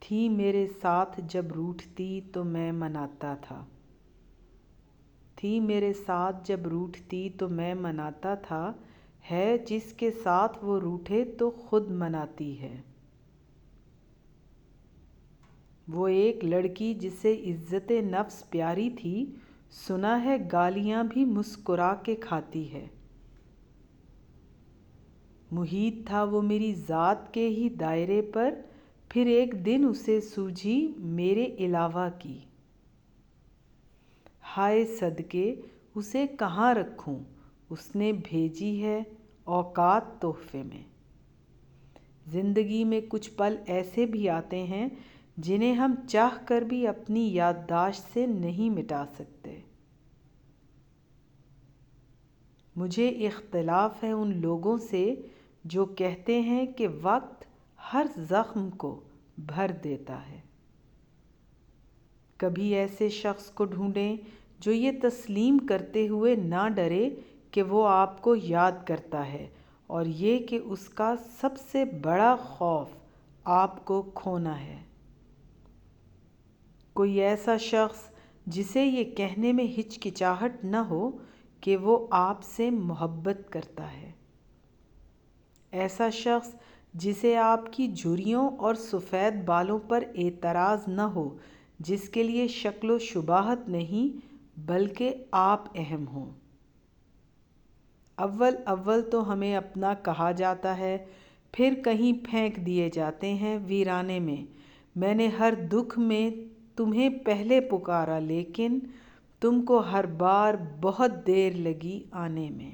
تھی میرے ساتھ جب روٹھتی تو میں مناتا تھا، تھی میرے ساتھ جب روٹھتی تو میں مناتا تھا، ہے جس کے ساتھ وہ روٹھے تو خود مناتی ہے۔ وہ ایک لڑکی جسے عزت نفس پیاری تھی، سنا ہے گالیاں بھی مسکرا کے کھاتی ہے۔ محیط تھا وہ میری ذات کے ہی دائرے پر، پھر ایک دن اسے سوجھی میرے علاوہ کی۔ ہائے صدقے اسے کہاں رکھوں، اس نے بھیجی ہے اوقات تحفے میں۔ زندگی میں کچھ پل ایسے بھی آتے ہیں جنہیں ہم چاہ کر بھی اپنی یادداشت سے نہیں مٹا سکتے۔ مجھے اختلاف ہے ان لوگوں سے جو کہتے ہیں کہ وقت ہر زخم کو بھر دیتا ہے۔ کبھی ایسے شخص کو ڈھونڈیں جو یہ تسلیم کرتے ہوئے نہ ڈرے کہ وہ آپ کو یاد کرتا ہے، اور یہ کہ اس کا سب سے بڑا خوف آپ کو کھونا ہے۔ کوئی ایسا شخص جسے یہ کہنے میں ہچکچاہٹ نہ ہو کہ وہ آپ سے محبت کرتا ہے۔ ایسا شخص جسے آپ کی جھریوں اور سفید بالوں پر اعتراض نہ ہو، جس کے لیے شکل و شباہت نہیں بلکہ آپ اہم ہوں۔ اول تو ہمیں اپنا کہا جاتا ہے، پھر کہیں پھینک دیے جاتے ہیں ویرانے میں۔ میں نے ہر دکھ میں تمہیں پہلے پکارا، لیکن تم کو ہر بار بہت دیر لگی آنے میں۔